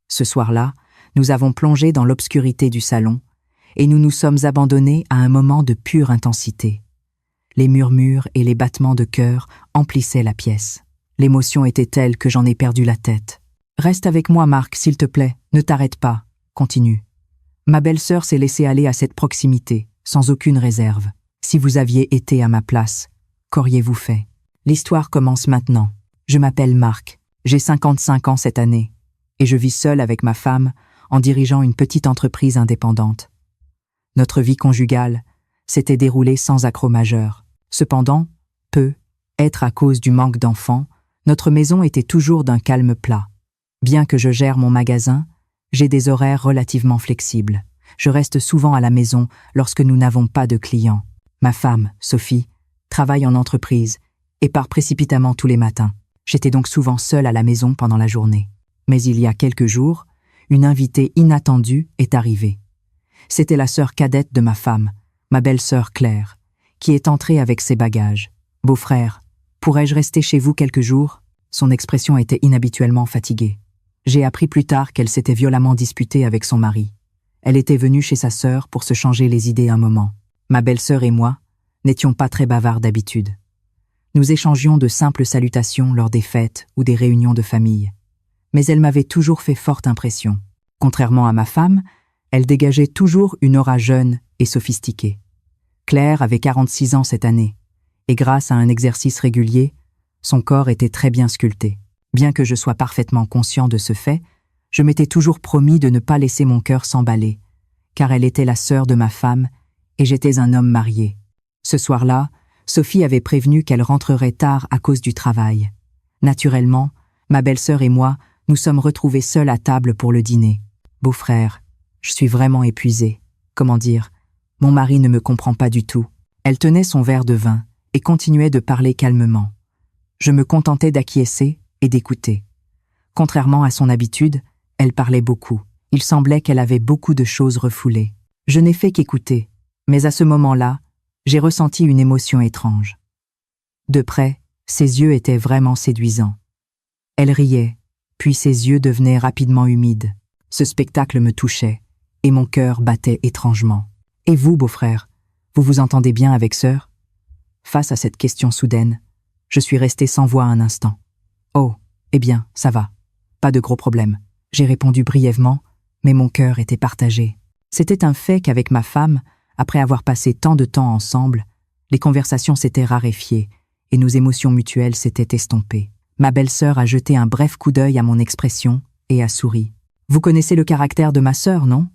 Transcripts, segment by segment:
Ce soir-là, nous avons plongé dans l'obscurité du salon et nous nous sommes abandonnés à un moment de pure intensité. Les murmures et les battements de cœur emplissaient la pièce. L'émotion était telle que j'en ai perdu la tête. « Reste avec moi, Marc, s'il te plaît, ne t'arrête pas. » Continue. Ma belle-sœur s'est laissée aller à cette proximité, sans aucune réserve. Si vous aviez été à ma place, qu'auriez-vous fait? L'histoire commence maintenant. Je m'appelle Marc, j'ai 55 ans cette année, et je vis seul avec ma femme en dirigeant une petite entreprise indépendante. Notre vie conjugale s'était déroulée sans accroc majeur. Cependant, être à cause du manque d'enfants, notre maison était toujours d'un calme plat. Bien que je gère mon magasin, j'ai des horaires relativement flexibles. Je reste souvent à la maison lorsque nous n'avons pas de clients. Ma femme, Sophie, travaille en entreprise et part précipitamment tous les matins. J'étais donc souvent seule à la maison pendant la journée. Mais il y a quelques jours, une invitée inattendue est arrivée. C'était la sœur cadette de ma femme, ma belle-sœur Claire, qui est entrée avec ses bagages. « Beau-frère, pourrais-je rester chez vous quelques jours ?» Son expression était inhabituellement fatiguée. J'ai appris plus tard qu'elle s'était violemment disputée avec son mari. Elle était venue chez sa sœur pour se changer les idées un moment. Ma belle-sœur et moi n'étions pas très bavards d'habitude. Nous échangions de simples salutations lors des fêtes ou des réunions de famille. Mais elle m'avait toujours fait forte impression. Contrairement à ma femme, elle dégageait toujours une aura jeune et sophistiquée. Claire avait 46 ans cette année, et grâce à un exercice régulier, son corps était très bien sculpté. Bien que je sois parfaitement conscient de ce fait, je m'étais toujours promis de ne pas laisser mon cœur s'emballer, car elle était la sœur de ma femme et j'étais un homme marié. Ce soir-là, Sophie avait prévenu qu'elle rentrerait tard à cause du travail. Naturellement, ma belle-sœur et moi nous sommes retrouvés seuls à table pour le dîner. « Beau-frère, je suis vraiment épuisée. Comment dire, mon mari ne me comprend pas du tout. » Elle tenait son verre de vin et continuait de parler calmement. Je me contentais d'acquiescer et d'écouter. Contrairement à son habitude, elle parlait beaucoup. Il semblait qu'elle avait beaucoup de choses refoulées. Je n'ai fait qu'écouter, mais à ce moment-là, j'ai ressenti une émotion étrange. De près, ses yeux étaient vraiment séduisants. Elle riait, puis ses yeux devenaient rapidement humides. Ce spectacle me touchait, et mon cœur battait étrangement. « Et vous, beau-frère, vous vous entendez bien avec sœur ?» Face à cette question soudaine, je suis resté sans voix un instant. « Oh, eh bien, ça va. Pas de gros problème. » J'ai répondu brièvement, mais mon cœur était partagé. C'était un fait qu'avec ma femme, après avoir passé tant de temps ensemble, les conversations s'étaient raréfiées et nos émotions mutuelles s'étaient estompées. Ma belle-sœur a jeté un bref coup d'œil à mon expression et a souri. « Vous connaissez le caractère de ma sœur, non ?»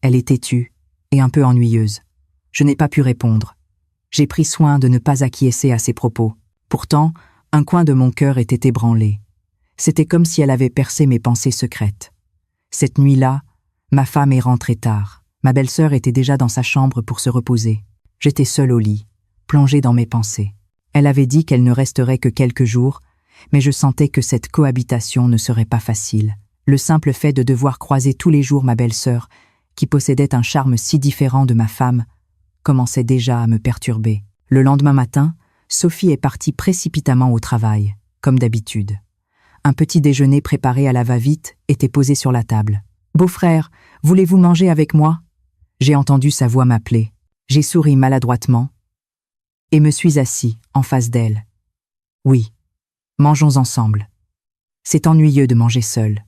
Elle est têtue et un peu ennuyeuse. Je n'ai pas pu répondre. J'ai pris soin de ne pas acquiescer à ses propos. Pourtant, un coin de mon cœur était ébranlé. C'était comme si elle avait percé mes pensées secrètes. Cette nuit-là, ma femme est rentrée tard. Ma belle-sœur était déjà dans sa chambre pour se reposer. J'étais seul au lit, plongé dans mes pensées. Elle avait dit qu'elle ne resterait que quelques jours, mais je sentais que cette cohabitation ne serait pas facile. Le simple fait de devoir croiser tous les jours ma belle-sœur, qui possédait un charme si différent de ma femme, commençait déjà à me perturber. Le lendemain matin, Sophie est partie précipitamment au travail, comme d'habitude. Un petit déjeuner préparé à la va-vite était posé sur la table. « Beau-frère, voulez-vous manger avec moi ?» J'ai entendu sa voix m'appeler. J'ai souri maladroitement et me suis assis en face d'elle. « Oui, mangeons ensemble. C'est ennuyeux de manger seul. »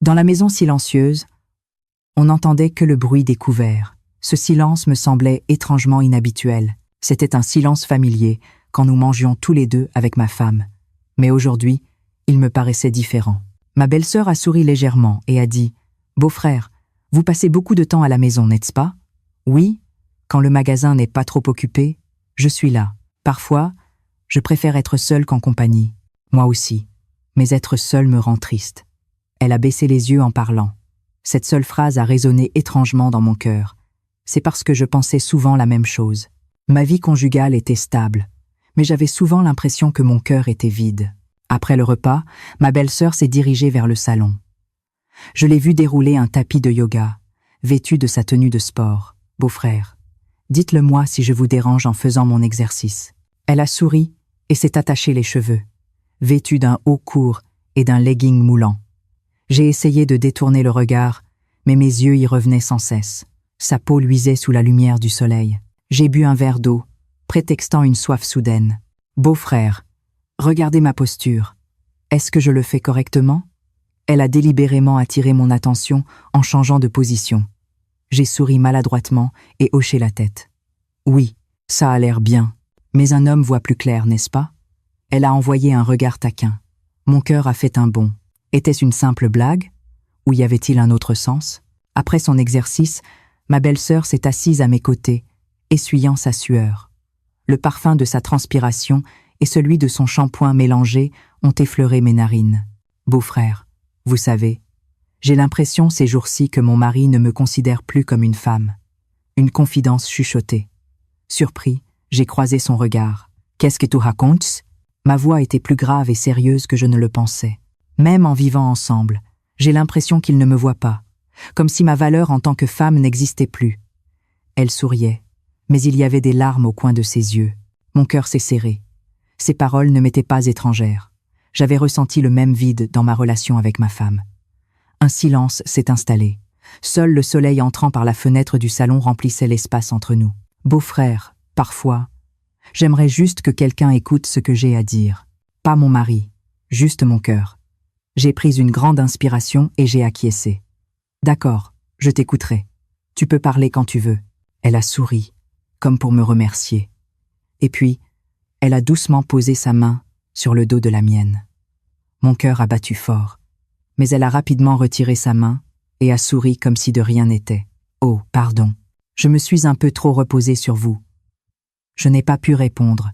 Dans la maison silencieuse, on n'entendait que le bruit des couverts. Ce silence me semblait étrangement inhabituel. C'était un silence familier quand nous mangions tous les deux avec ma femme. Mais aujourd'hui, il me paraissait différent. Ma belle-sœur a souri légèrement et a dit « Beau-frère, vous passez beaucoup de temps à la maison, n'est-ce pas ?»« Oui, quand le magasin n'est pas trop occupé, je suis là. Parfois, je préfère être seule qu'en compagnie. Moi aussi. Mais être seule me rend triste. » Elle a baissé les yeux en parlant. Cette seule phrase a résonné étrangement dans mon cœur. C'est parce que je pensais souvent la même chose. Ma vie conjugale était stable, mais j'avais souvent l'impression que mon cœur était vide. Après le repas, ma belle-sœur s'est dirigée vers le salon. Je l'ai vue dérouler un tapis de yoga, vêtue de sa tenue de sport. « Beau-frère, dites-le-moi si je vous dérange en faisant mon exercice. » Elle a souri et s'est attaché les cheveux, vêtue d'un haut court et d'un legging moulant. J'ai essayé de détourner le regard, mais mes yeux y revenaient sans cesse. Sa peau luisait sous la lumière du soleil. J'ai bu un verre d'eau, prétextant une soif soudaine. « Beau-frère, regardez ma posture. Est-ce que je le fais correctement ?» Elle a délibérément attiré mon attention en changeant de position. J'ai souri maladroitement et hoché la tête. « Oui, ça a l'air bien. Mais un homme voit plus clair, n'est-ce pas ?» Elle a envoyé un regard taquin. Mon cœur a fait un bond. Était-ce une simple blague? Ou y avait-il un autre sens? Après son exercice, ma belle-sœur s'est assise à mes côtés, essuyant sa sueur. Le parfum de sa transpiration et celui de son shampoing mélangés ont effleuré mes narines. Beau-frère, vous savez, j'ai l'impression ces jours-ci que mon mari ne me considère plus comme une femme. Une confidence chuchotée. Surpris, j'ai croisé son regard. « Qu'est-ce que tu racontes ?» Ma voix était plus grave et sérieuse que je ne le pensais. Même en vivant ensemble, j'ai l'impression qu'il ne me voit pas, comme si ma valeur en tant que femme n'existait plus. Elle souriait, mais il y avait des larmes au coin de ses yeux. Mon cœur s'est serré. Ses paroles ne m'étaient pas étrangères. J'avais ressenti le même vide dans ma relation avec ma femme. Un silence s'est installé. Seul le soleil entrant par la fenêtre du salon remplissait l'espace entre nous. Beau-frère, parfois, j'aimerais juste que quelqu'un écoute ce que j'ai à dire. Pas mon mari, juste mon cœur. J'ai pris une grande inspiration et j'ai acquiescé. D'accord, je t'écouterai. Tu peux parler quand tu veux. Elle a souri, comme pour me remercier. Et puis, elle a doucement posé sa main sur le dos de la mienne. Mon cœur a battu fort, mais elle a rapidement retiré sa main et a souri comme si de rien n'était. Oh, pardon, je me suis un peu trop reposée sur vous. Je n'ai pas pu répondre.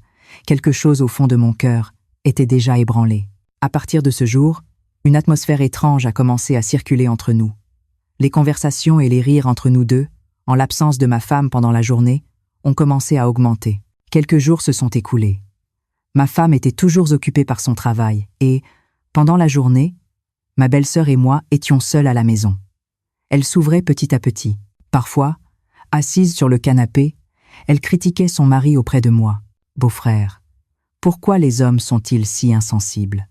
Quelque chose au fond de mon cœur était déjà ébranlé. À partir de ce jour, une atmosphère étrange a commencé à circuler entre nous. Les conversations et les rires entre nous deux, en l'absence de ma femme pendant la journée, ont commencé à augmenter. Quelques jours se sont écoulés. Ma femme était toujours occupée par son travail et, pendant la journée, ma belle-sœur et moi étions seuls à la maison. Elle s'ouvrait petit à petit. Parfois, assise sur le canapé, elle critiquait son mari auprès de moi. « Beau-frère, pourquoi les hommes sont-ils si insensibles?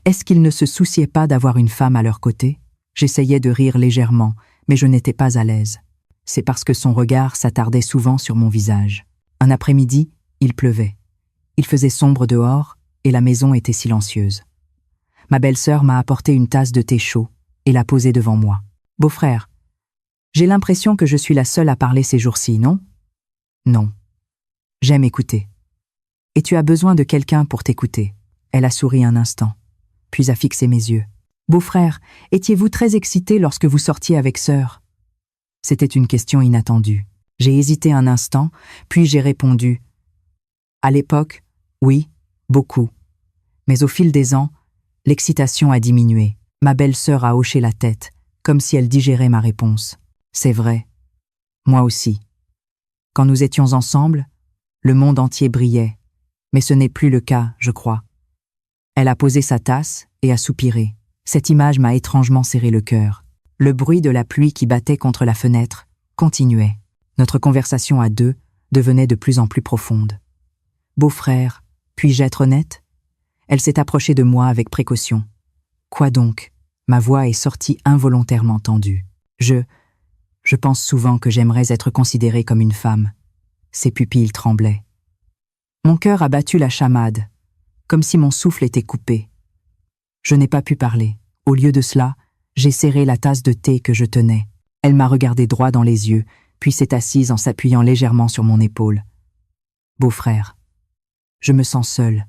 Est-ce qu'ils ne se souciaient pas d'avoir une femme à leur côté ?» J'essayais de rire légèrement, mais je n'étais pas à l'aise. C'est parce que son regard s'attardait souvent sur mon visage. Un après-midi, il pleuvait. Il faisait sombre dehors et la maison était silencieuse. Ma belle-sœur m'a apporté une tasse de thé chaud et l'a posée devant moi. « Beau-frère, j'ai l'impression que je suis la seule à parler ces jours-ci, non ?»« Non. J'aime écouter. Et tu as besoin de quelqu'un pour t'écouter. » Elle a souri un instant, puis a fixé mes yeux. « Beau-frère, étiez-vous très excité lorsque vous sortiez avec sœur ?» C'était une question inattendue. J'ai hésité un instant, puis j'ai répondu. « À l'époque, oui, beaucoup. Mais au fil des ans, l'excitation a diminué. » Ma belle-sœur a hoché la tête, comme si elle digérait ma réponse. « C'est vrai. Moi aussi. Quand nous étions ensemble, le monde entier brillait. Mais ce n'est plus le cas, je crois. » Elle a posé sa tasse et a soupiré. Cette image m'a étrangement serré le cœur. Le bruit de la pluie qui battait contre la fenêtre continuait. Notre conversation à deux devenait de plus en plus profonde. « Beau-frère, puis-je être honnête ?» Elle s'est approchée de moi avec précaution. « Quoi donc ?» Ma voix est sortie involontairement tendue. Je pense souvent que j'aimerais être considérée comme une femme. » Ses pupilles tremblaient. Mon cœur a battu la chamade, comme si mon souffle était coupé. Je n'ai pas pu parler. Au lieu de cela, j'ai serré la tasse de thé que je tenais. Elle m'a regardé droit dans les yeux, puis s'est assise en s'appuyant légèrement sur mon épaule. « Beau-frère, je me sens seule. »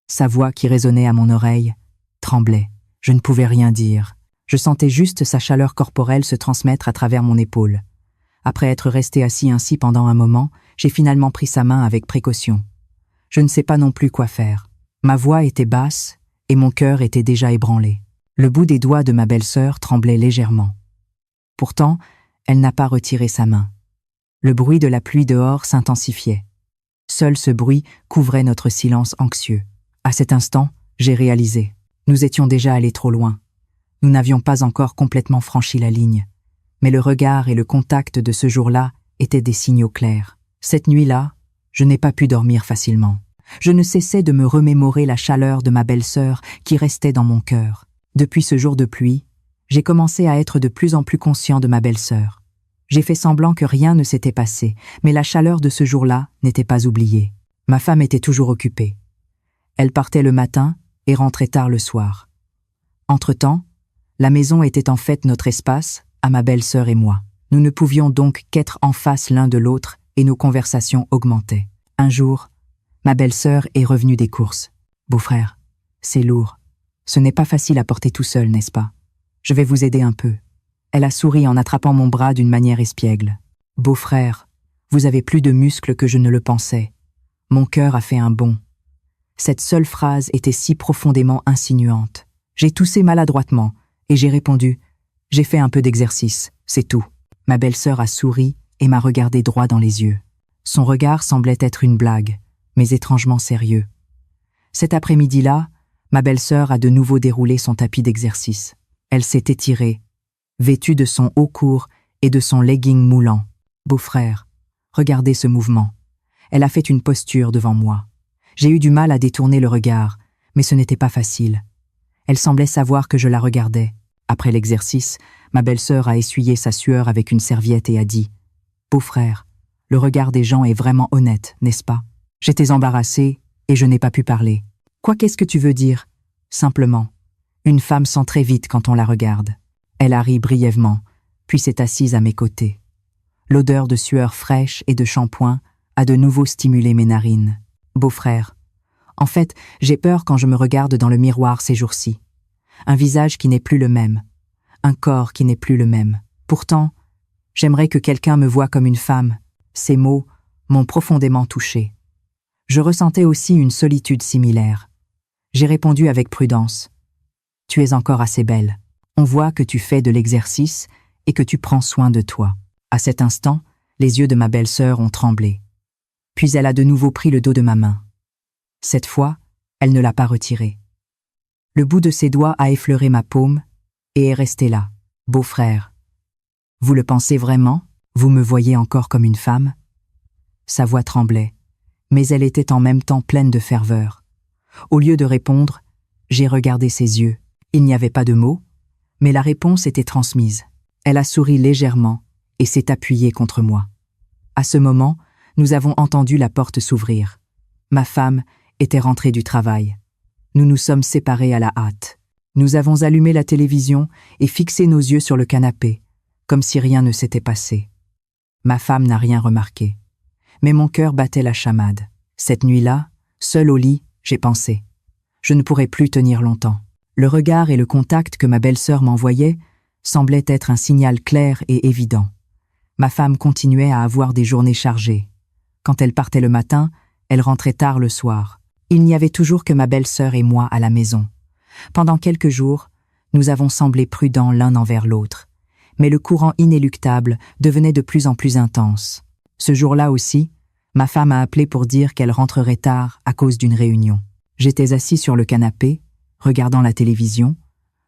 Sa voix qui résonnait à mon oreille tremblait. Je ne pouvais rien dire. Je sentais juste sa chaleur corporelle se transmettre à travers mon épaule. Après être resté assis ainsi pendant un moment, j'ai finalement pris sa main avec précaution. Je ne sais pas non plus quoi faire. Ma voix était basse et mon cœur était déjà ébranlé. Le bout des doigts de ma belle-sœur tremblait légèrement. Pourtant, elle n'a pas retiré sa main. Le bruit de la pluie dehors s'intensifiait. Seul ce bruit couvrait notre silence anxieux. À cet instant, j'ai réalisé. Nous étions déjà allés trop loin. Nous n'avions pas encore complètement franchi la ligne. Mais le regard et le contact de ce jour-là étaient des signaux clairs. Cette nuit-là, je n'ai pas pu dormir facilement. Je ne cessais de me remémorer la chaleur de ma belle-sœur qui restait dans mon cœur. Depuis ce jour de pluie, J'ai commencé à être de plus en plus conscient de ma belle-sœur. J'ai fait semblant que rien ne s'était passé, mais la chaleur de ce jour-là n'était pas oubliée. Ma femme était toujours occupée. Elle partait le matin et rentrait tard le soir. Entre-temps, la maison était en fait notre espace, à ma belle-sœur et moi. Nous ne pouvions donc qu'être en face l'un de l'autre et nos conversations augmentaient. Un jour, ma belle-sœur est revenue des courses. « Beau-frère, c'est lourd. Ce n'est pas facile à porter tout seul, n'est-ce pas? Je vais vous aider un peu. » Elle a souri en attrapant mon bras d'une manière espiègle. « Beau-frère, vous avez plus de muscles que je ne le pensais. » Mon cœur a fait un bond. Cette seule phrase était si profondément insinuante. J'ai toussé maladroitement et j'ai répondu « J'ai fait un peu d'exercice, c'est tout. » Ma belle-sœur a souri et m'a regardé droit dans les yeux. Son regard semblait être une blague, mais étrangement sérieux. Cet après-midi-là, ma belle-sœur a de nouveau déroulé son tapis d'exercice. Elle s'est étirée, vêtue de son haut court et de son legging moulant. « Beau-frère, regardez ce mouvement. » Elle a fait une posture devant moi. J'ai eu du mal à détourner le regard, mais ce n'était pas facile. Elle semblait savoir que je la regardais. Après l'exercice, ma belle-sœur a essuyé sa sueur avec une serviette et a dit « Beau-frère, le regard des gens est vraiment honnête, n'est-ce pas? » J'étais embarrassée et je n'ai pas pu parler. « Quoi, qu'est-ce que tu veux dire? » Simplement, une femme sent très vite quand on la regarde. Elle a ri brièvement, puis s'est assise à mes côtés. L'odeur de sueur fraîche et de shampoing a de nouveau stimulé mes narines. « Beau-frère, en fait, j'ai peur quand je me regarde dans le miroir ces jours-ci. Un visage qui n'est plus le même, un corps qui n'est plus le même. Pourtant, j'aimerais que quelqu'un me voie comme une femme. » Ces mots m'ont profondément touchée. Je ressentais aussi une solitude similaire. J'ai répondu avec prudence. « Tu es encore assez belle. On voit que tu fais de l'exercice et que tu prends soin de toi. » À cet instant, les yeux de ma belle-sœur ont tremblé. Puis elle a de nouveau pris le dos de ma main. Cette fois, elle ne l'a pas retiré. Le bout de ses doigts a effleuré ma paume et est resté là. « Beau-frère, vous le pensez vraiment? Vous me voyez encore comme une femme ?» Sa voix tremblait, mais elle était en même temps pleine de ferveur. Au lieu de répondre, j'ai regardé ses yeux. Il n'y avait pas de mots, mais la réponse était transmise. Elle a souri légèrement et s'est appuyée contre moi. À ce moment, nous avons entendu la porte s'ouvrir. Ma femme était rentrée du travail. Nous nous sommes séparés à la hâte. Nous avons allumé la télévision et fixé nos yeux sur le canapé, comme si rien ne s'était passé. Ma femme n'a rien remarqué. Mais mon cœur battait la chamade. Cette nuit-là, seule au lit, j'ai pensé. Je ne pourrais plus tenir longtemps. Le regard et le contact que ma belle-sœur m'envoyait semblaient être un signal clair et évident. Ma femme continuait à avoir des journées chargées. Quand elle partait le matin, elle rentrait tard le soir. Il n'y avait toujours que ma belle-sœur et moi à la maison. Pendant quelques jours, nous avons semblé prudents l'un envers l'autre. Mais le courant inéluctable devenait de plus en plus intense. Ce jour-là aussi, ma femme a appelé pour dire qu'elle rentrerait tard à cause d'une réunion. J'étais assis sur le canapé, regardant la télévision,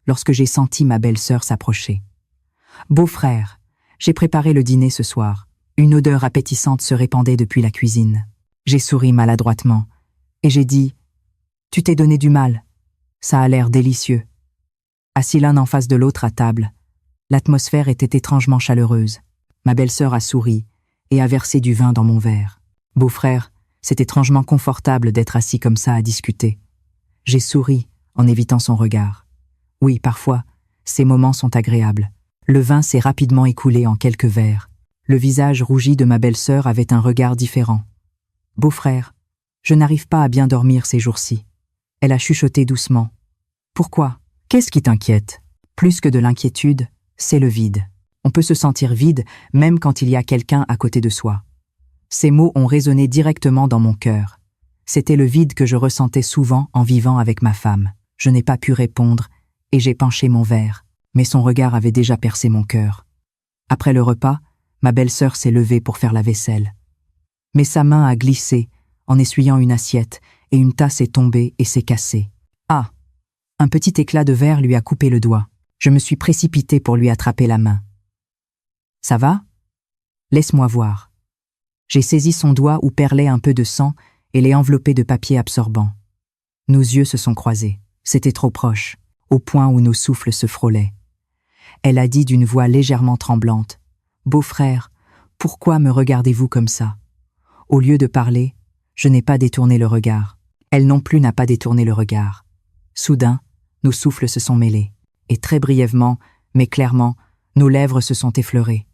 lorsque j'ai senti ma belle-sœur s'approcher. « Beau-frère, j'ai préparé le dîner ce soir. » Une odeur appétissante se répandait depuis la cuisine. J'ai souri maladroitement et j'ai dit « Tu t'es donné du mal. Ça a l'air délicieux. » Assis l'un en face de l'autre à table, l'atmosphère était étrangement chaleureuse. Ma belle-sœur a souri et a versé du vin dans mon verre. « Beau-frère, c'est étrangement confortable d'être assis comme ça à discuter. » J'ai souri en évitant son regard. Oui, parfois, ces moments sont agréables. Le vin s'est rapidement écoulé en quelques verres. Le visage rougi de ma belle-sœur avait un regard différent. « Beau-frère, je n'arrive pas à bien dormir ces jours-ci. » Elle a chuchoté doucement. « Pourquoi? Qu'est-ce qui t'inquiète? » Plus que de l'inquiétude, c'est le vide. On peut se sentir vide même quand il y a quelqu'un à côté de soi. Ces mots ont résonné directement dans mon cœur. C'était le vide que je ressentais souvent en vivant avec ma femme. Je n'ai pas pu répondre et j'ai penché mon verre, mais son regard avait déjà percé mon cœur. Après le repas, ma belle-sœur s'est levée pour faire la vaisselle. Mais sa main a glissé en essuyant une assiette et une tasse est tombée et s'est cassée. Ah! Un petit éclat de verre lui a coupé le doigt. Je me suis précipité pour lui attraper la main. « Ça va? Laisse-moi voir. » J'ai saisi son doigt où perlait un peu de sang et l'ai enveloppé de papier absorbant. Nos yeux se sont croisés. C'était trop proche, au point où nos souffles se frôlaient. Elle a dit d'une voix légèrement tremblante. « Beau-frère, pourquoi me regardez-vous comme ça ?» Au lieu de parler, je n'ai pas détourné le regard. Elle non plus n'a pas détourné le regard. Soudain, nos souffles se sont mêlés. Et très brièvement, mais clairement, nos lèvres se sont effleurées.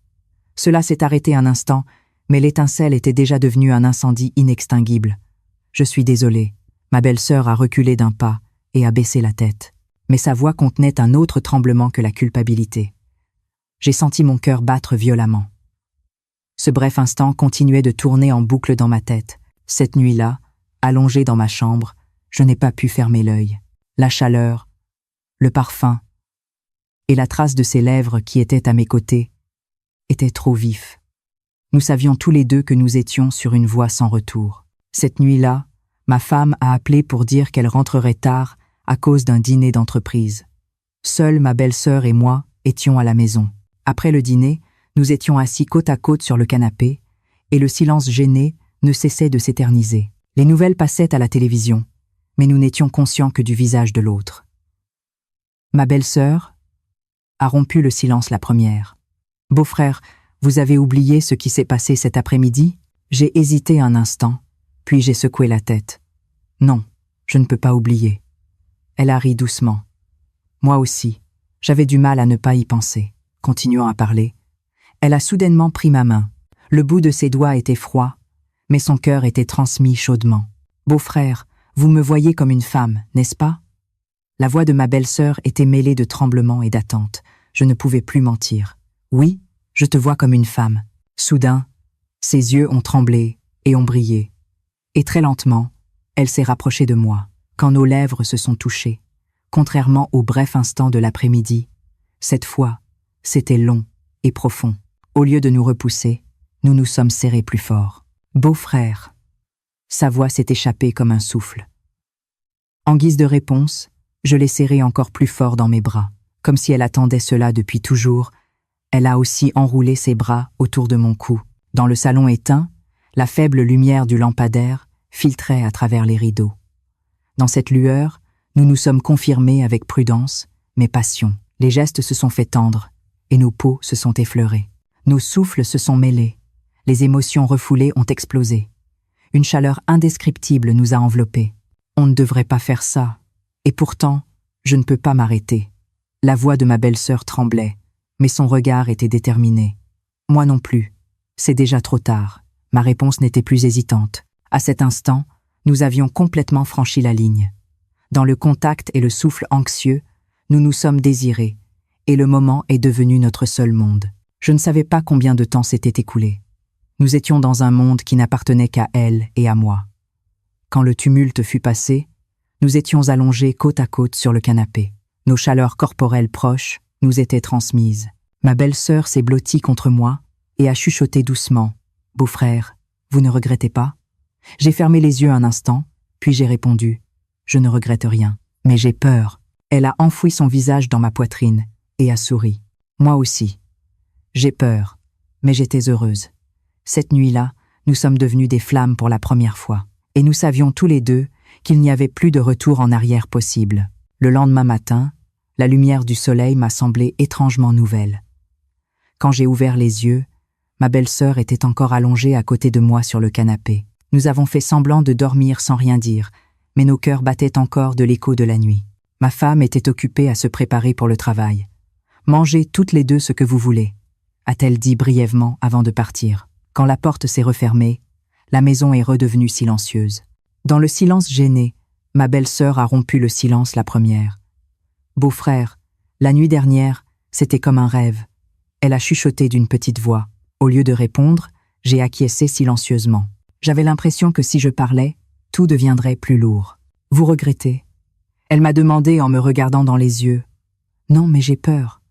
Cela s'est arrêté un instant, mais l'étincelle était déjà devenue un incendie inextinguible. Je suis désolé. Ma belle-sœur a reculé d'un pas et a baissé la tête. Mais sa voix contenait un autre tremblement que la culpabilité. J'ai senti mon cœur battre violemment. Ce bref instant continuait de tourner en boucle dans ma tête. Cette nuit-là, allongée dans ma chambre, je n'ai pas pu fermer l'œil. La chaleur, le parfum et la trace de ses lèvres qui étaient à mes côtés étaient trop vifs. Nous savions tous les deux que nous étions sur une voie sans retour. Cette nuit-là, ma femme a appelé pour dire qu'elle rentrerait tard à cause d'un dîner d'entreprise. Seule ma belle-sœur et moi étions à la maison. Après le dîner, nous étions assis côte à côte sur le canapé, et le silence gêné ne cessait de s'éterniser. Les nouvelles passaient à la télévision, mais nous n'étions conscients que du visage de l'autre. Ma belle-sœur a rompu le silence la première. « Beau-frère, vous avez oublié ce qui s'est passé cet après-midi ?» J'ai hésité un instant, puis j'ai secoué la tête. « Non, je ne peux pas oublier. » Elle a ri doucement. Moi aussi, j'avais du mal à ne pas y penser. Continuant à parler, elle a soudainement pris ma main. Le bout de ses doigts était froid, mais son cœur était transmis chaudement. « Beau-frère, vous me voyez comme une femme, n'est-ce pas ?» La voix de ma belle-sœur était mêlée de tremblements et d'attente. Je ne pouvais plus mentir. « Oui, je te vois comme une femme. » Soudain, ses yeux ont tremblé et ont brillé. Et très lentement, elle s'est rapprochée de moi, quand nos lèvres se sont touchées. Contrairement au bref instant de l'après-midi, cette fois, c'était long et profond. Au lieu de nous repousser, nous nous sommes serrés plus fort. « Beau-frère !» Sa voix s'est échappée comme un souffle. En guise de réponse, je l'ai serrée encore plus fort dans mes bras. Comme si elle attendait cela depuis toujours, elle a aussi enroulé ses bras autour de mon cou. Dans le salon éteint, la faible lumière du lampadaire filtrait à travers les rideaux. Dans cette lueur, nous nous sommes confirmés avec prudence, mais passion. Les gestes se sont fait tendres, et nos peaux se sont effleurées. Nos souffles se sont mêlés, les émotions refoulées ont explosé. Une chaleur indescriptible nous a enveloppés. On ne devrait pas faire ça, et pourtant, je ne peux pas m'arrêter. La voix de ma belle-sœur tremblait, mais son regard était déterminé. Moi non plus. C'est déjà trop tard. Ma réponse n'était plus hésitante. À cet instant, nous avions complètement franchi la ligne. Dans le contact et le souffle anxieux, nous nous sommes désirés, et le moment est devenu notre seul monde. Je ne savais pas combien de temps s'était écoulé. Nous étions dans un monde qui n'appartenait qu'à elle et à moi. Quand le tumulte fut passé, nous étions allongés côte à côte sur le canapé. Nos chaleurs corporelles proches nous étaient transmises. Ma belle-sœur s'est blottie contre moi et a chuchoté doucement. « Beau-frère, vous ne regrettez pas ?» J'ai fermé les yeux un instant, puis j'ai répondu. « Je ne regrette rien, mais j'ai peur. » Elle a enfoui son visage dans ma poitrine et a souri. Moi aussi. J'ai peur, mais j'étais heureuse. Cette nuit-là, nous sommes devenus des flammes pour la première fois. Et nous savions tous les deux qu'il n'y avait plus de retour en arrière possible. Le lendemain matin, la lumière du soleil m'a semblé étrangement nouvelle. Quand j'ai ouvert les yeux, ma belle-sœur était encore allongée à côté de moi sur le canapé. Nous avons fait semblant de dormir sans rien dire, mais nos cœurs battaient encore de l'écho de la nuit. Ma femme était occupée à se préparer pour le travail. « Mangez toutes les deux ce que vous voulez », a-t-elle dit brièvement avant de partir. Quand la porte s'est refermée, la maison est redevenue silencieuse. Dans le silence gêné, ma belle-sœur a rompu le silence la première. « Beau-frère, la nuit dernière, c'était comme un rêve. » Elle a chuchoté d'une petite voix. Au lieu de répondre, j'ai acquiescé silencieusement. J'avais l'impression que si je parlais, tout deviendrait plus lourd. « Vous regrettez ?» Elle m'a demandé en me regardant dans les yeux. « Non, mais j'ai peur. »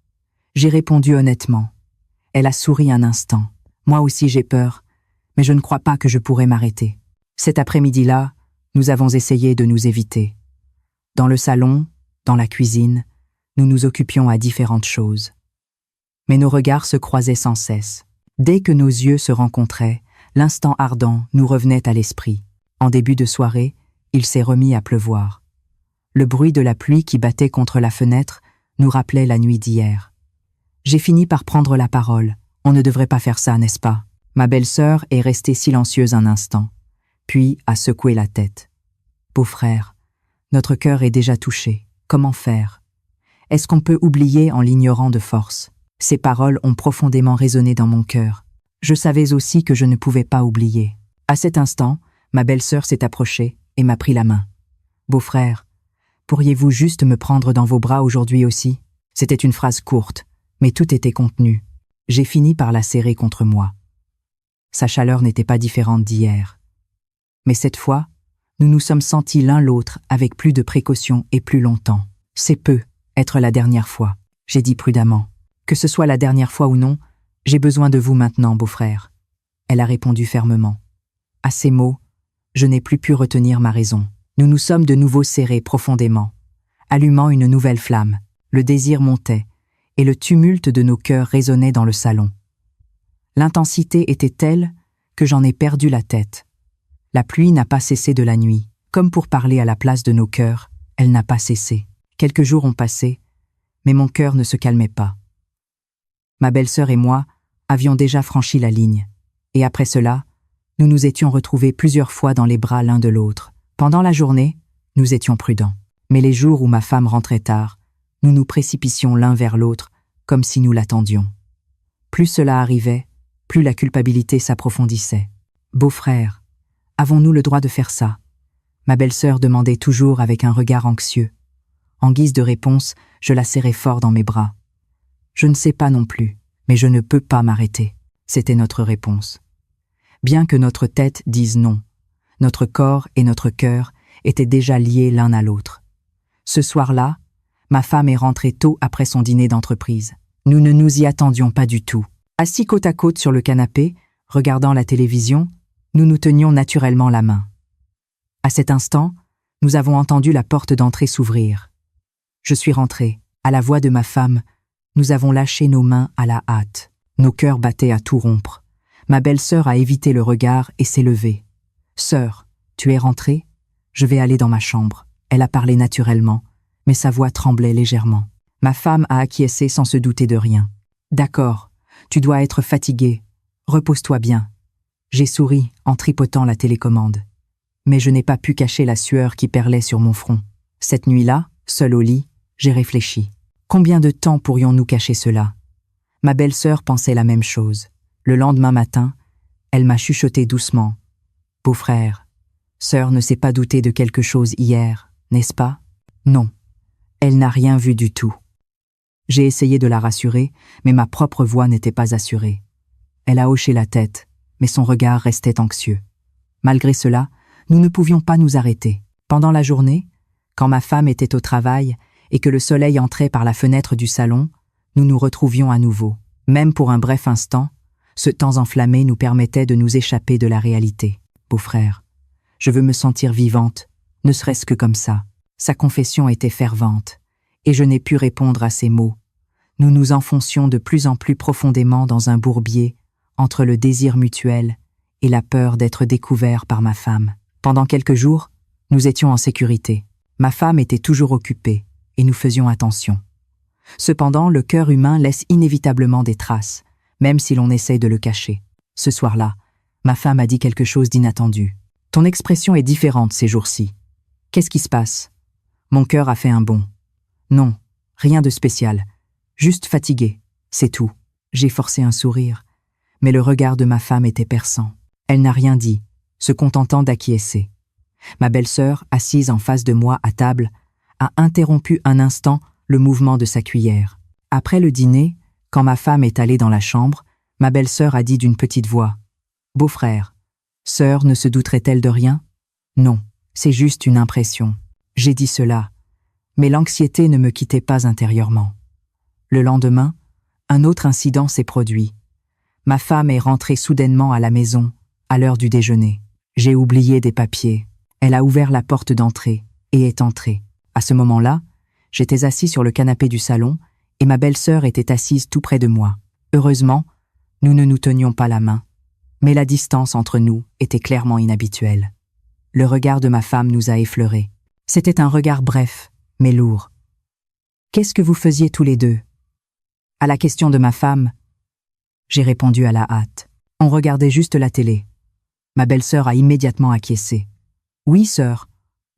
J'ai répondu honnêtement. Elle a souri un instant. « Moi aussi j'ai peur, mais je ne crois pas que je pourrais m'arrêter. » Cet après-midi-là, nous avons essayé de nous éviter. Dans le salon, dans la cuisine, nous nous occupions à différentes choses. Mais nos regards se croisaient sans cesse. Dès que nos yeux se rencontraient, l'instant ardent nous revenait à l'esprit. En début de soirée, il s'est remis à pleuvoir. Le bruit de la pluie qui battait contre la fenêtre nous rappelait la nuit d'hier. J'ai fini par prendre la parole. On ne devrait pas faire ça, n'est-ce pas? Ma belle-sœur est restée silencieuse un instant, puis a secoué la tête. Beau-frère, notre cœur est déjà touché. Comment faire? Est-ce qu'on peut oublier en l'ignorant de force? Ces paroles ont profondément résonné dans mon cœur. Je savais aussi que je ne pouvais pas oublier. À cet instant, ma belle-sœur s'est approchée et m'a pris la main. Beau-frère, pourriez-vous juste me prendre dans vos bras aujourd'hui aussi? C'était une phrase courte, mais tout était contenu. J'ai fini par la serrer contre moi. Sa chaleur n'était pas différente d'hier. Mais cette fois, nous nous sommes sentis l'un l'autre avec plus de précaution et plus longtemps. C'est peu, être la dernière fois, j'ai dit prudemment. Que ce soit la dernière fois ou non, j'ai besoin de vous maintenant, beau-frère. Elle a répondu fermement. À ces mots, je n'ai plus pu retenir ma raison. Nous nous sommes de nouveau serrés profondément, allumant une nouvelle flamme. Le désir montait, et le tumulte de nos cœurs résonnait dans le salon. L'intensité était telle que j'en ai perdu la tête. La pluie n'a pas cessé de la nuit. Comme pour parler à la place de nos cœurs, elle n'a pas cessé. Quelques jours ont passé, mais mon cœur ne se calmait pas. Ma belle-sœur et moi avions déjà franchi la ligne, et après cela, nous nous étions retrouvés plusieurs fois dans les bras l'un de l'autre. Pendant la journée, nous étions prudents. Mais les jours où ma femme rentrait tard, nous nous précipitions l'un vers l'autre, comme si nous l'attendions. Plus cela arrivait, plus la culpabilité s'approfondissait. Beau-frère, avons-nous le droit de faire ça? Ma belle-sœur demandait toujours avec un regard anxieux. En guise de réponse, je la serrais fort dans mes bras. Je ne sais pas non plus, mais je ne peux pas m'arrêter. C'était notre réponse. Bien que notre tête dise non, notre corps et notre cœur étaient déjà liés l'un à l'autre. Ce soir-là, ma femme est rentrée tôt après son dîner d'entreprise. Nous ne nous y attendions pas du tout. Assis côte à côte sur le canapé, regardant la télévision, nous nous tenions naturellement la main. À cet instant, nous avons entendu la porte d'entrée s'ouvrir. Je suis rentré. À la voix de ma femme, nous avons lâché nos mains à la hâte. Nos cœurs battaient à tout rompre. Ma belle-sœur a évité le regard et s'est levée. « Sœur, tu es rentrée? Je vais aller dans ma chambre. » Elle a parlé naturellement, mais sa voix tremblait légèrement. Ma femme a acquiescé sans se douter de rien. « D'accord, tu dois être fatiguée. Repose-toi bien. » J'ai souri en tripotant la télécommande. Mais je n'ai pas pu cacher la sueur qui perlait sur mon front. Cette nuit-là, seule au lit, j'ai réfléchi. Combien de temps pourrions-nous cacher cela? Ma belle-sœur pensait la même chose. Le lendemain matin, elle m'a chuchoté doucement. « Beau-frère, sœur ne s'est pas doutée de quelque chose hier, n'est-ce pas? » Non, elle n'a rien vu du tout. J'ai essayé de la rassurer, mais ma propre voix n'était pas assurée. Elle a hoché la tête, mais son regard restait anxieux. Malgré cela, nous ne pouvions pas nous arrêter. Pendant la journée, quand ma femme était au travail et que le soleil entrait par la fenêtre du salon, nous nous retrouvions à nouveau. Même pour un bref instant, ce temps enflammé nous permettait de nous échapper de la réalité. Beau-frère, je veux me sentir vivante, ne serait-ce que comme ça. Sa confession était fervente, et je n'ai pu répondre à ses mots. Nous nous enfoncions de plus en plus profondément dans un bourbier entre le désir mutuel et la peur d'être découvert par ma femme. Pendant quelques jours, nous étions en sécurité. Ma femme était toujours occupée, et nous faisions attention. Cependant, le cœur humain laisse inévitablement des traces, même si l'on essaie de le cacher. Ce soir-là, ma femme a dit quelque chose d'inattendu. « Ton expression est différente ces jours-ci. Qu'est-ce qui se passe ?» Mon cœur a fait un bond. « Non, rien de spécial. Juste fatigué, c'est tout. » J'ai forcé un sourire, mais le regard de ma femme était perçant. Elle n'a rien dit, se contentant d'acquiescer. Ma belle-sœur, assise en face de moi à table, a interrompu un instant le mouvement de sa cuillère. Après le dîner, quand ma femme est allée dans la chambre, ma belle-sœur a dit d'une petite voix « Beau-frère, sœur ne se douterait-elle de rien? » Non, c'est juste une impression. J'ai dit cela, mais l'anxiété ne me quittait pas intérieurement. Le lendemain, un autre incident s'est produit. Ma femme est rentrée soudainement à la maison, à l'heure du déjeuner. J'ai oublié des papiers. Elle a ouvert la porte d'entrée et est entrée. À ce moment-là, j'étais assis sur le canapé du salon et ma belle-sœur était assise tout près de moi. Heureusement, nous ne nous tenions pas la main, mais la distance entre nous était clairement inhabituelle. Le regard de ma femme nous a effleurés. C'était un regard bref, mais lourd. « Qu'est-ce que vous faisiez tous les deux » À la question de ma femme, j'ai répondu à la hâte. On regardait juste la télé. Ma belle-sœur a immédiatement acquiescé. Oui, sœur,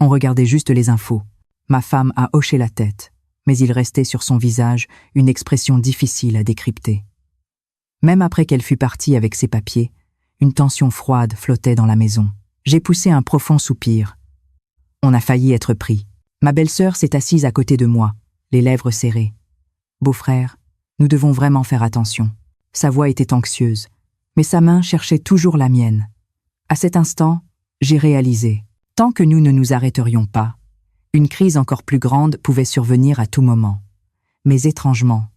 on regardait juste les infos. Ma femme a hoché la tête, mais il restait sur son visage une expression difficile à décrypter. Même après qu'elle fut partie avec ses papiers, une tension froide flottait dans la maison. J'ai poussé un profond soupir. On a failli être pris. Ma belle-sœur s'est assise à côté de moi, les lèvres serrées. Beau-frère, nous devons vraiment faire attention. Sa voix était anxieuse, mais sa main cherchait toujours la mienne. À cet instant, j'ai réalisé, tant que nous ne nous arrêterions pas, une crise encore plus grande pouvait survenir à tout moment. Mais étrangement,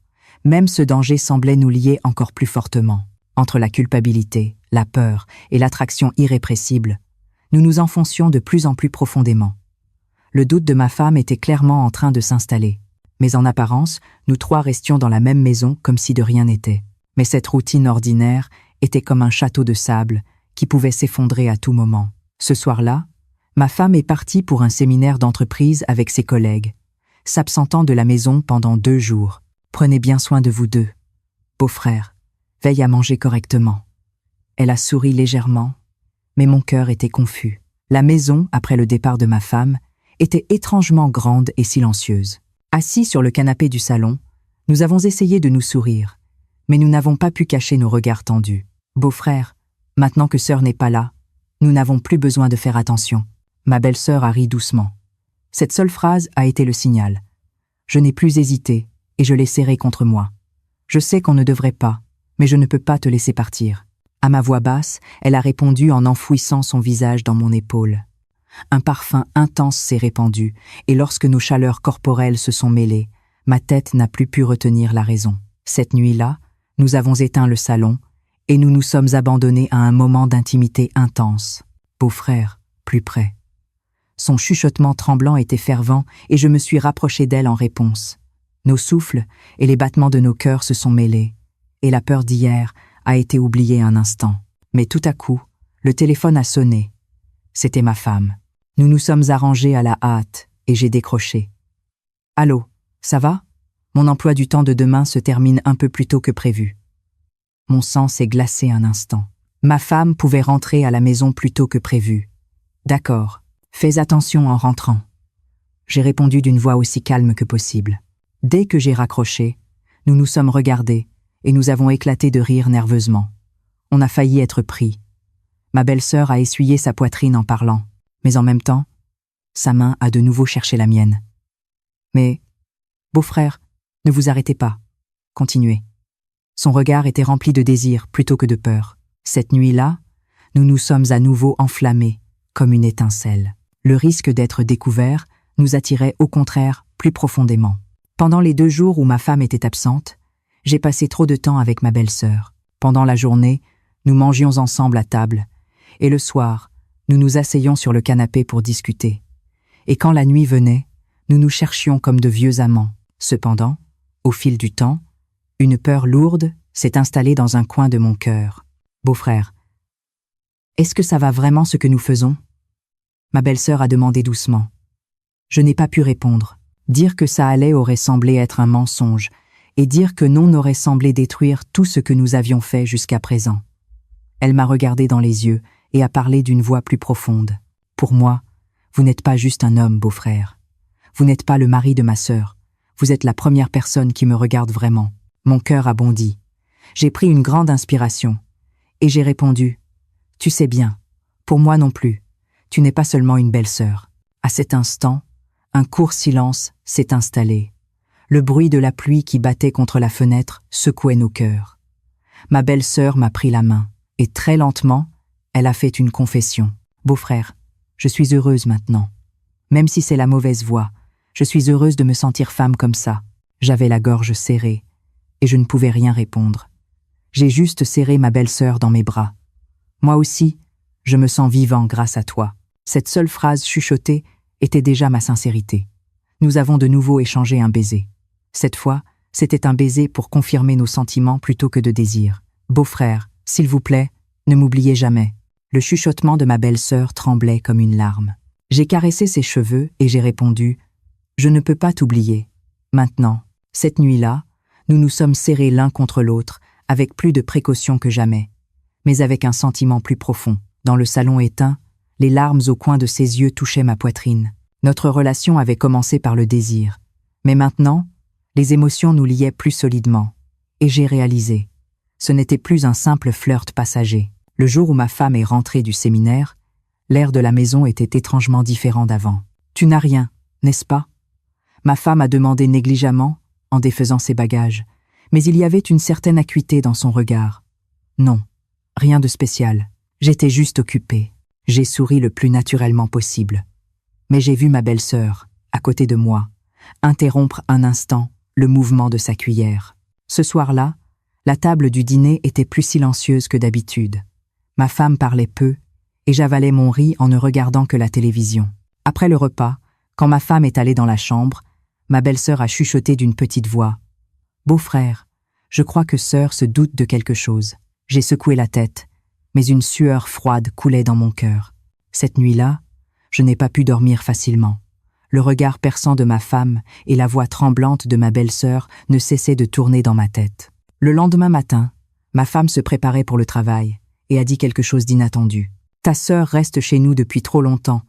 même ce danger semblait nous lier encore plus fortement. Entre la culpabilité, la peur et l'attraction irrépressible, nous nous enfoncions de plus en plus profondément. Le doute de ma femme était clairement en train de s'installer. Mais en apparence, nous trois restions dans la même maison comme si de rien n'était. Mais cette routine ordinaire était comme un château de sable qui pouvait s'effondrer à tout moment. Ce soir-là, ma femme est partie pour un séminaire d'entreprise avec ses collègues, s'absentant de la maison pendant 2 jours. Prenez bien soin de vous deux. Beau-frère, veille à manger correctement. Elle a souri légèrement, mais mon cœur était confus. La maison, après le départ de ma femme, était étrangement grande et silencieuse. Assis sur le canapé du salon, nous avons essayé de nous sourire, mais nous n'avons pas pu cacher nos regards tendus. Beau-frère, maintenant que sœur n'est pas là, nous n'avons plus besoin de faire attention. Ma belle-sœur a ri doucement. Cette seule phrase a été le signal. Je n'ai plus hésité et je l'ai serrée contre moi. Je sais qu'on ne devrait pas, mais je ne peux pas te laisser partir. À ma voix basse, elle a répondu en enfouissant son visage dans mon épaule. Un parfum intense s'est répandu, et lorsque nos chaleurs corporelles se sont mêlées, ma tête n'a plus pu retenir la raison. Cette nuit-là, nous avons éteint le salon, et nous nous sommes abandonnés à un moment d'intimité intense. Beau-frère, plus près. Son chuchotement tremblant était fervent, et je me suis rapproché d'elle en réponse. Nos souffles et les battements de nos cœurs se sont mêlés, et la peur d'hier a été oubliée un instant. Mais tout à coup, le téléphone a sonné. C'était ma femme. Nous nous sommes arrangés à la hâte et j'ai décroché. « Allô, ça va ? Mon emploi du temps de demain se termine un peu plus tôt que prévu. » Mon sang s'est glacé un instant. Ma femme pouvait rentrer à la maison plus tôt que prévu. « D'accord, fais attention en rentrant. » J'ai répondu d'une voix aussi calme que possible. Dès que j'ai raccroché, nous nous sommes regardés et nous avons éclaté de rire nerveusement. On a failli être pris. Ma belle-sœur a essuyé sa poitrine en parlant, mais en même temps, sa main a de nouveau cherché la mienne. Mais, beau-frère, ne vous arrêtez pas. Continuez. Son regard était rempli de désir plutôt que de peur. Cette nuit-là, nous nous sommes à nouveau enflammés, comme une étincelle. Le risque d'être découvert nous attirait au contraire plus profondément. Pendant les 2 jours où ma femme était absente, j'ai passé trop de temps avec ma belle-sœur. Pendant la journée, nous mangions ensemble à table, et le soir, nous nous asseyions sur le canapé pour discuter. Et quand la nuit venait, nous nous cherchions comme de vieux amants. Cependant, au fil du temps, une peur lourde s'est installée dans un coin de mon cœur. « Beau-frère, est-ce que ça va vraiment ce que nous faisons ?» Ma belle-sœur a demandé doucement. Je n'ai pas pu répondre. Dire que ça allait aurait semblé être un mensonge, et dire que non aurait semblé détruire tout ce que nous avions fait jusqu'à présent. Elle m'a regardé dans les yeux et a parlé d'une voix plus profonde. « Pour moi, vous n'êtes pas juste un homme, beau-frère. Vous n'êtes pas le mari de ma sœur. Vous êtes la première personne qui me regarde vraiment. » Mon cœur a bondi. J'ai pris une grande inspiration. Et j'ai répondu « Tu sais bien, pour moi non plus, tu n'es pas seulement une belle-sœur. » À cet instant, un court silence s'est installé. Le bruit de la pluie qui battait contre la fenêtre secouait nos cœurs. Ma belle-sœur m'a pris la main, et très lentement, elle a fait une confession. « Beau-frère, je suis heureuse maintenant. Même si c'est la mauvaise voie, je suis heureuse de me sentir femme comme ça. » J'avais la gorge serrée, et je ne pouvais rien répondre. J'ai juste serré ma belle-sœur dans mes bras. « Moi aussi, je me sens vivant grâce à toi. » Cette seule phrase chuchotée était déjà ma sincérité. Nous avons de nouveau échangé un baiser. Cette fois, c'était un baiser pour confirmer nos sentiments plutôt que de désir. « Beau-frère, s'il vous plaît, ne m'oubliez jamais. » Le chuchotement de ma belle-sœur tremblait comme une larme. J'ai caressé ses cheveux et j'ai répondu « Je ne peux pas t'oublier. Maintenant, cette nuit-là, Nous nous sommes serrés l'un contre l'autre, avec plus de précaution que jamais, mais avec un sentiment plus profond. Dans le salon éteint, les larmes au coin de ses yeux touchaient ma poitrine. Notre relation avait commencé par le désir, mais maintenant, les émotions nous liaient plus solidement. Et j'ai réalisé, ce n'était plus un simple flirt passager. Le jour où ma femme est rentrée du séminaire, l'air de la maison était étrangement différent d'avant. « Tu n'as rien, n'est-ce pas ?» Ma femme a demandé négligemment, en défaisant ses bagages, mais il y avait une certaine acuité dans son regard. « Non, rien de spécial. J'étais juste occupée. » J'ai souri le plus naturellement possible. Mais j'ai vu ma belle-sœur, à côté de moi, interrompre un instant le mouvement de sa cuillère. Ce soir-là, la table du dîner était plus silencieuse que d'habitude. Ma femme parlait peu, et j'avalais mon riz en ne regardant que la télévision. Après le repas, quand ma femme est allée dans la chambre, ma belle-sœur a chuchoté d'une petite voix. « Beau-frère, je crois que sœur se doute de quelque chose. » J'ai secoué la tête, mais une sueur froide coulait dans mon cœur. Cette nuit-là, je n'ai pas pu dormir facilement. Le regard perçant de ma femme et la voix tremblante de ma belle-sœur ne cessaient de tourner dans ma tête. Le lendemain matin, ma femme se préparait pour le travail et a dit quelque chose d'inattendu. « Ta sœur reste chez nous depuis trop longtemps.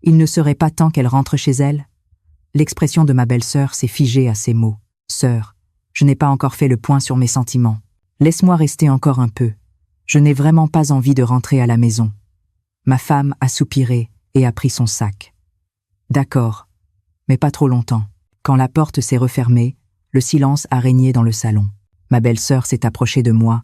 Il ne serait pas temps qu'elle rentre chez elle ?» L'expression de ma belle-sœur s'est figée à ces mots. « Sœur, je n'ai pas encore fait le point sur mes sentiments. Laisse-moi rester encore un peu. Je n'ai vraiment pas envie de rentrer à la maison. » Ma femme a soupiré et a pris son sac. « D'accord, mais pas trop longtemps. » Quand la porte s'est refermée, le silence a régné dans le salon. Ma belle-sœur s'est approchée de moi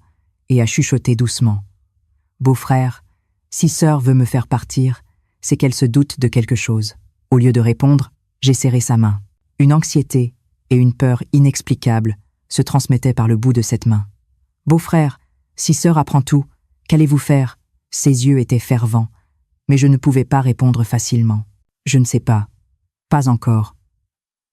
et a chuchoté doucement. « Beau-frère, si sœur veut me faire partir, c'est qu'elle se doute de quelque chose. » Au lieu de répondre, j'ai serré sa main. Une anxiété et une peur inexplicables se transmettaient par le bout de cette main. « Beau-frère, si sœur apprend tout, qu'allez-vous faire ?» Ses yeux étaient fervents, mais je ne pouvais pas répondre facilement. « Je ne sais pas. Pas encore. »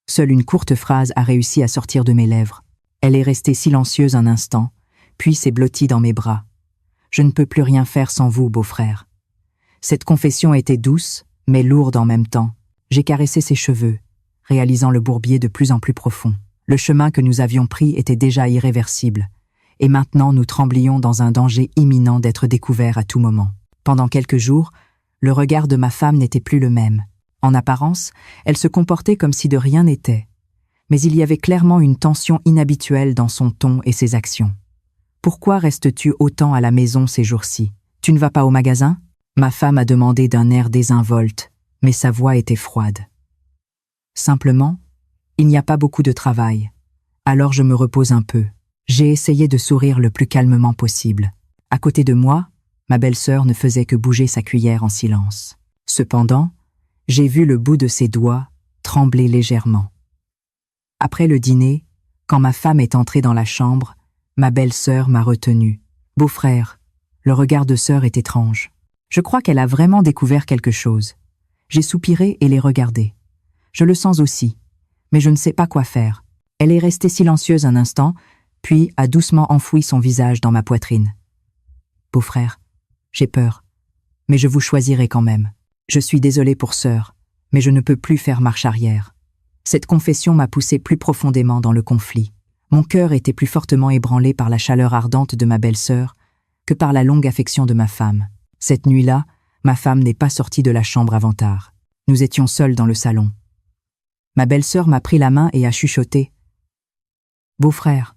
Seule une courte phrase a réussi à sortir de mes lèvres. Elle est restée silencieuse un instant, puis s'est blottie dans mes bras. « Je ne peux plus rien faire sans vous, beau-frère. » Cette confession était douce, mais lourde en même temps. J'ai caressé ses cheveux, réalisant le bourbier de plus en plus profond. Le chemin que nous avions pris était déjà irréversible, et maintenant nous tremblions dans un danger imminent d'être découverts à tout moment. Pendant quelques jours, le regard de ma femme n'était plus le même. En apparence, elle se comportait comme si de rien n'était, mais il y avait clairement une tension inhabituelle dans son ton et ses actions. « Pourquoi restes-tu autant à la maison ces jours-ci? Tu ne vas pas au magasin ?» Ma femme a demandé d'un air désinvolte, mais sa voix était froide. « Simplement, il n'y a pas beaucoup de travail, alors je me repose un peu. » J'ai essayé de sourire le plus calmement possible. À côté de moi, ma belle-sœur ne faisait que bouger sa cuillère en silence. Cependant, j'ai vu le bout de ses doigts trembler légèrement. Après le dîner, quand ma femme est entrée dans la chambre, ma belle-sœur m'a retenu. « Beau-frère, le regard de sœur est étrange. Je crois qu'elle a vraiment découvert quelque chose. » J'ai soupiré et l'ai regardée. Je le sens aussi, mais je ne sais pas quoi faire. Elle est restée silencieuse un instant, puis a doucement enfoui son visage dans ma poitrine. « Beau-frère, j'ai peur, mais je vous choisirai quand même. Je suis désolée pour sœur, mais je ne peux plus faire marche arrière. » Cette confession m'a poussé plus profondément dans le conflit. Mon cœur était plus fortement ébranlé par la chaleur ardente de ma belle-sœur que par la longue affection de ma femme. Cette nuit-là, ma femme n'est pas sortie de la chambre avant tard. Nous étions seuls dans le salon. Ma belle-sœur m'a pris la main et a chuchoté. « Beau-frère,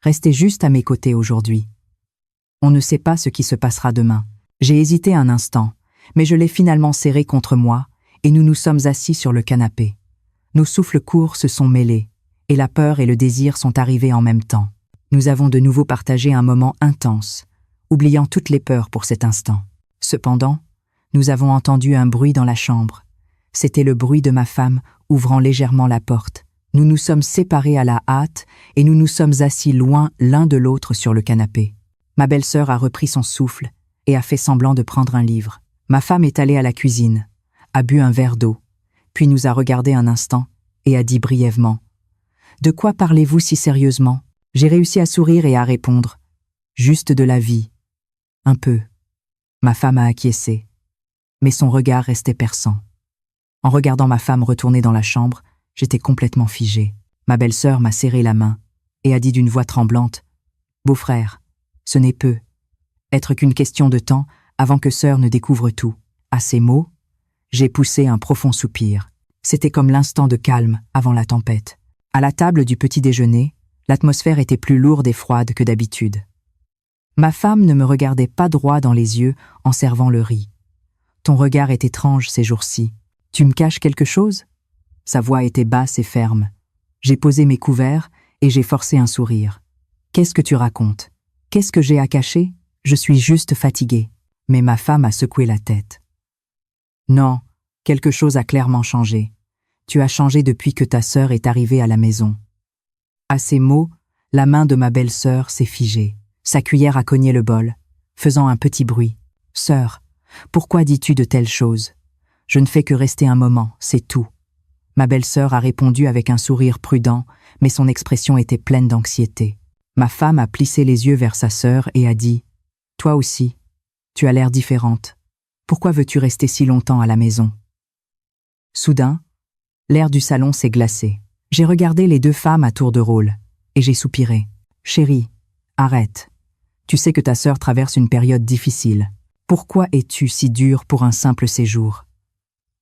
restez juste à mes côtés aujourd'hui. On ne sait pas ce qui se passera demain. » J'ai hésité un instant, mais je l'ai finalement serré contre moi et nous nous sommes assis sur le canapé. Nos souffles courts se sont mêlés et la peur et le désir sont arrivés en même temps. Nous avons de nouveau partagé un moment intense, oubliant toutes les peurs pour cet instant. Cependant, nous avons entendu un bruit dans la chambre. C'était le bruit de ma femme ouvrant légèrement la porte. Nous nous sommes séparés à la hâte et nous nous sommes assis loin l'un de l'autre sur le canapé. Ma belle-sœur a repris son souffle et a fait semblant de prendre un livre. Ma femme est allée à la cuisine, a bu un verre d'eau, puis nous a regardé un instant et a dit brièvement « De quoi parlez-vous si sérieusement ?» J'ai réussi à sourire et à répondre « Juste de la vie. » Un peu. Ma femme a acquiescé, mais son regard restait perçant. En regardant ma femme retourner dans la chambre, j'étais complètement figé. Ma belle-sœur m'a serré la main et a dit d'une voix tremblante « Beau-frère, ce n'est peu. Être qu'une question de temps avant que sœur ne découvre tout. » À ces mots, j'ai poussé un profond soupir. C'était comme l'instant de calme avant la tempête. À la table du petit déjeuner, l'atmosphère était plus lourde et froide que d'habitude. Ma femme ne me regardait pas droit dans les yeux en servant le riz. « Ton regard est étrange ces jours-ci. Tu me caches quelque chose ?» Sa voix était basse et ferme. J'ai posé mes couverts et j'ai forcé un sourire. « Qu'est-ce que tu racontes? Qu'est-ce que j'ai à cacher? Je suis juste fatiguée. » Mais ma femme a secoué la tête. « Non, quelque chose a clairement changé. Tu as changé depuis que ta sœur est arrivée à la maison. » À ces mots, la main de ma belle-sœur s'est figée. Sa cuillère a cogné le bol, faisant un petit bruit. « Sœur, pourquoi dis-tu de telles choses? Je ne fais que rester un moment, c'est tout. » Ma belle-sœur a répondu avec un sourire prudent, mais son expression était pleine d'anxiété. Ma femme a plissé les yeux vers sa sœur et a dit « Toi aussi, tu as l'air différente. Pourquoi veux-tu rester si longtemps à la maison ?» Soudain, l'air du salon s'est glacé. J'ai regardé les deux femmes à tour de rôle, et j'ai soupiré. « Chérie, arrête. Tu sais que ta sœur traverse une période difficile. Pourquoi es-tu si dure pour un simple séjour ?»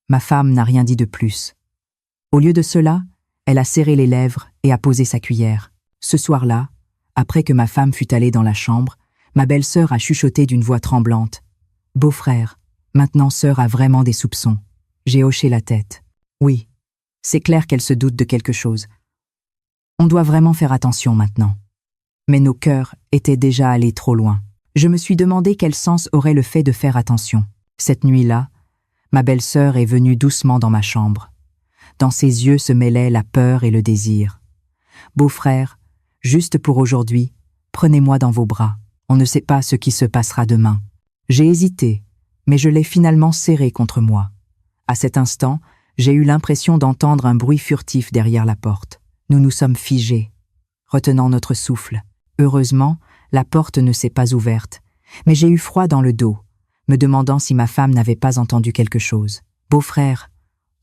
Ma femme n'a rien dit de plus. Au lieu de cela, elle a serré les lèvres et a posé sa cuillère. Ce soir-là, après que ma femme fut allée dans la chambre, ma belle-sœur a chuchoté d'une voix tremblante. « Beau-frère, maintenant sœur a vraiment des soupçons. » J'ai hoché la tête. Oui, c'est clair qu'elle se doute de quelque chose. On doit vraiment faire attention maintenant. Mais nos cœurs étaient déjà allés trop loin. Je me suis demandé quel sens aurait le fait de faire attention. Cette nuit-là, ma belle-sœur est venue doucement dans ma chambre. Dans ses yeux se mêlaient la peur et le désir. « Beau-frère, juste pour aujourd'hui, prenez-moi dans vos bras. On ne sait pas ce qui se passera demain. » J'ai hésité, mais je l'ai finalement serré contre moi. À cet instant, j'ai eu l'impression d'entendre un bruit furtif derrière la porte. Nous nous sommes figés, retenant notre souffle. Heureusement, la porte ne s'est pas ouverte, mais j'ai eu froid dans le dos, me demandant si ma femme n'avait pas entendu quelque chose. « Beau-frère,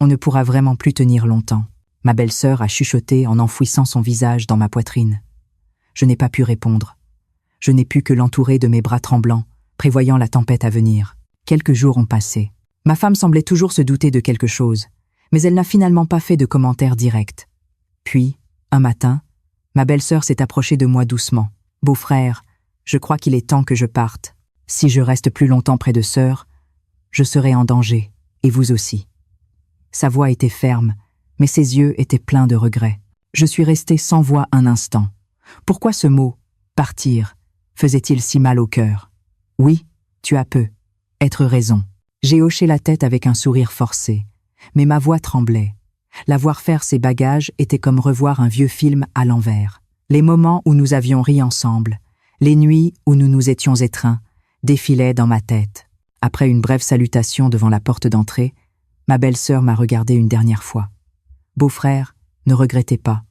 on ne pourra vraiment plus tenir longtemps. » Ma belle-sœur a chuchoté en enfouissant son visage dans ma poitrine. Je n'ai pas pu répondre. Je n'ai pu que l'entourer de mes bras tremblants, prévoyant la tempête à venir. Quelques jours ont passé. Ma femme semblait toujours se douter de quelque chose, mais elle n'a finalement pas fait de commentaire direct. Puis, un matin, ma belle-sœur s'est approchée de moi doucement. « Beau-frère, je crois qu'il est temps que je parte. Si je reste plus longtemps près de sœur, je serai en danger, et vous aussi. » Sa voix était ferme, mais ses yeux étaient pleins de regrets. Je suis resté sans voix un instant. Pourquoi ce mot « partir » faisait-il si mal au cœur? Oui, tu as peu. Être raison. J'ai hoché la tête avec un sourire forcé, mais ma voix tremblait. La voir faire ses bagages était comme revoir un vieux film à l'envers. Les moments où nous avions ri ensemble, les nuits où nous nous étions étreints, défilaient dans ma tête. Après une brève salutation devant la porte d'entrée, ma belle-sœur m'a regardé une dernière fois. « Beau-frère, ne regrettez pas.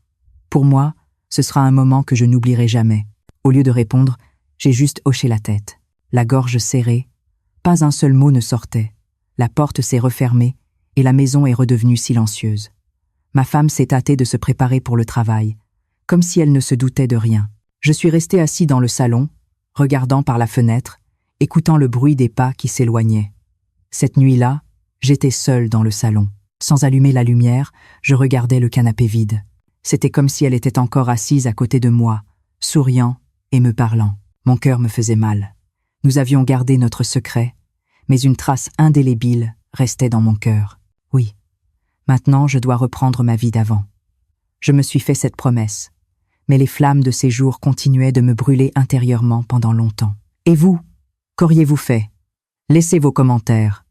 Pour moi, ce sera un moment que je n'oublierai jamais. » Au lieu de répondre, j'ai juste hoché la tête. La gorge serrée, pas un seul mot ne sortait. La porte s'est refermée et la maison est redevenue silencieuse. Ma femme s'est hâtée de se préparer pour le travail, comme si elle ne se doutait de rien. Je suis resté assis dans le salon, regardant par la fenêtre, écoutant le bruit des pas qui s'éloignaient. Cette nuit-là, j'étais seul dans le salon. Sans allumer la lumière, je regardais le canapé vide. C'était comme si elle était encore assise à côté de moi, souriant et me parlant. Mon cœur me faisait mal. Nous avions gardé notre secret, mais une trace indélébile restait dans mon cœur. Oui, maintenant je dois reprendre ma vie d'avant. Je me suis fait cette promesse, mais les flammes de ces jours continuaient de me brûler intérieurement pendant longtemps. Et vous, qu'auriez-vous fait? Laissez vos commentaires.